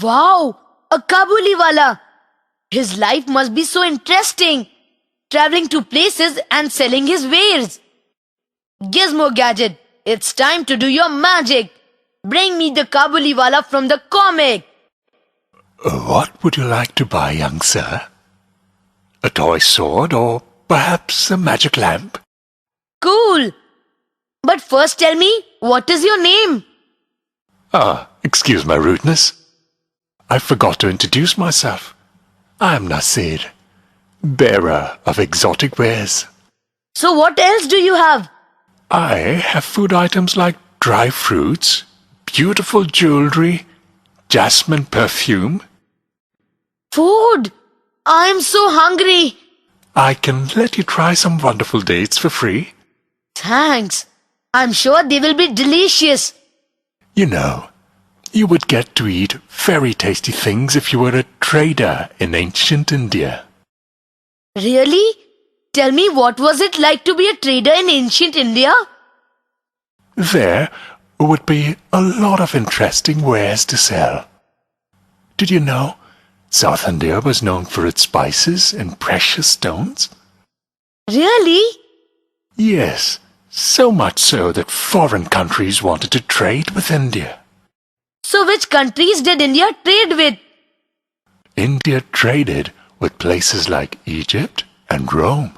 Wow, a Kabuliwala. His life must be so interesting, traveling to places and selling his wares. Gizmo Gadget, it's time to do your magic. Bring me the Kabuliwala from the comic. What would you like to buy, young sir? A toy sword or perhaps a magic lamp? Cool. But first tell me, what is your name? Excuse my rudeness. I forgot to introduce myself. I am Nasir, bearer of exotic wares. So what else do you have? I have food items like dry fruits, beautiful jewelry, jasmine perfume. Food. I'm so hungry. I can let you try some wonderful dates for free. Thanks. I'm sure they will be delicious. You know, you would get to eat very tasty things if you were a trader in ancient India. Really? Tell me, what was it like to be a trader in ancient India? There would be a lot of interesting wares to sell. Did you know South India was known for its spices and precious stones? Really? Yes, so much so that foreign countries wanted to trade with India. So which countries did India trade with? India traded with places like Egypt and Rome.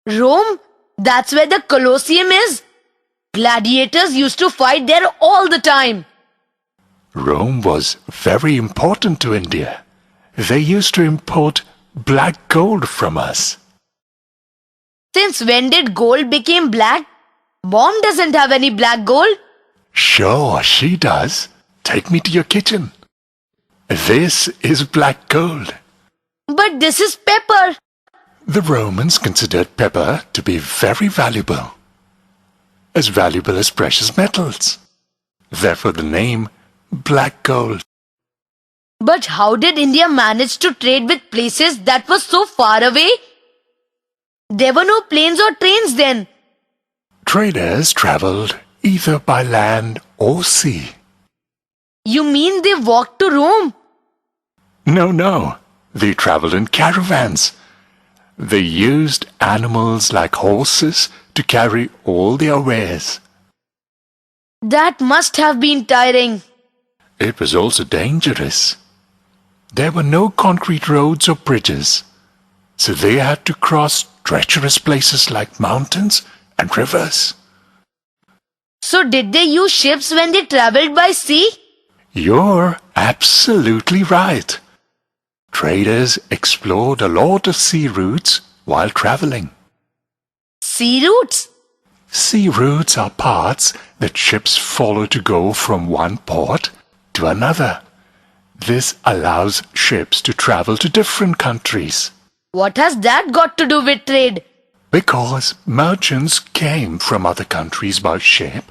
Rome? That's where the Colosseum is. Gladiators used to fight there all the time. Rome was very important to India. They used to import black gold from us. Since when did gold become black? Mom doesn't have any black gold. Sure, she does. Take me to your kitchen. This is black gold. But this is pepper. The Romans considered pepper to be very valuable as precious metals. Therefore the name black gold. But how did India manage to trade with places that were so far away? There were no planes or trains then. Traders traveled either by land or sea. You mean they walked to Rome? No. They traveled in caravans. They used animals like horses to carry all their wares. That must have been tiring. It was also dangerous. There were no concrete roads or bridges, so they had to cross treacherous places like mountains and rivers. So did they use ships when they traveled by sea? You're absolutely right. Traders explored a lot of sea routes while traveling. Sea routes? Sea routes are paths that ships follow to go from one port to another. This allows ships to travel to different countries. What has that got to do with trade? Because merchants came from other countries by ship,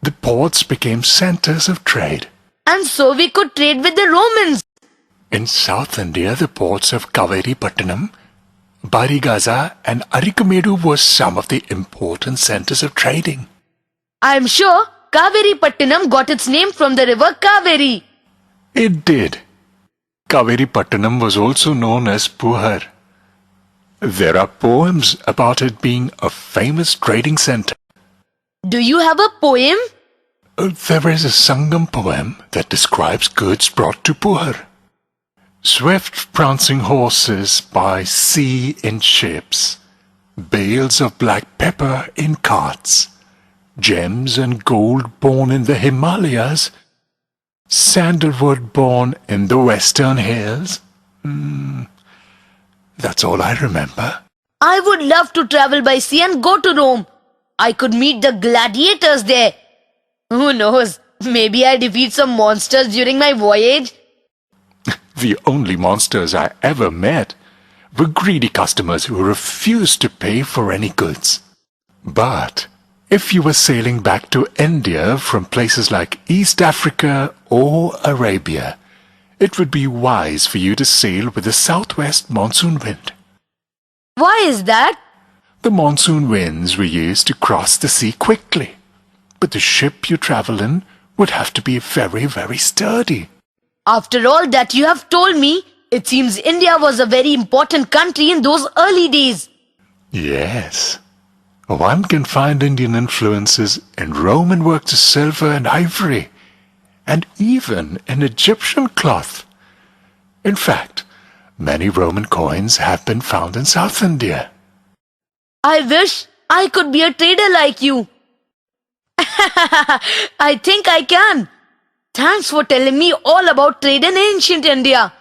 the ports became centers of trade. And so we could trade with the Romans. In South India, the ports of Kaveripattanam, Barigaza and Arikamedu were some of the important centers of trading. I'm sure Kaveripattanam got its name from the river Kaveri. It did. Kaveripattanam was also known as Puhar. There are poems about it being a famous trading center. Do you have a poem? There is a Sangam poem that describes goods brought to Puhar. Swift prancing horses by sea in ships, bales of black pepper in carts, gems and gold born in the Himalayas, sandalwood born in the western hills. That's all I remember. I would love to travel by sea and go to Rome. I could meet the gladiators there. Who knows? Maybe I defeat some monsters during my voyage. The only monsters I ever met were greedy customers who refused to pay for any goods. But if you were sailing back to India from places like East Africa or Arabia, it would be wise for you to sail with the southwest monsoon wind. Why is that? The monsoon winds were used to cross the sea quickly, but the ship you travel in would have to be very, very sturdy. After all that you have told me, it seems India was a very important country in those early days. Yes. One can find Indian influences in Roman works of silver and ivory, and even in Egyptian cloth. In fact, many Roman coins have been found in South India. I wish I could be a trader like you. I think I can. Thanks for telling me all about trade in ancient India.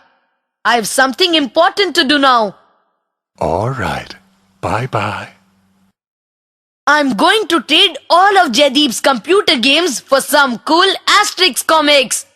I have something important to do now. All right. Bye-bye. I'm going to trade all of Jaideep's computer games for some cool Asterix comics.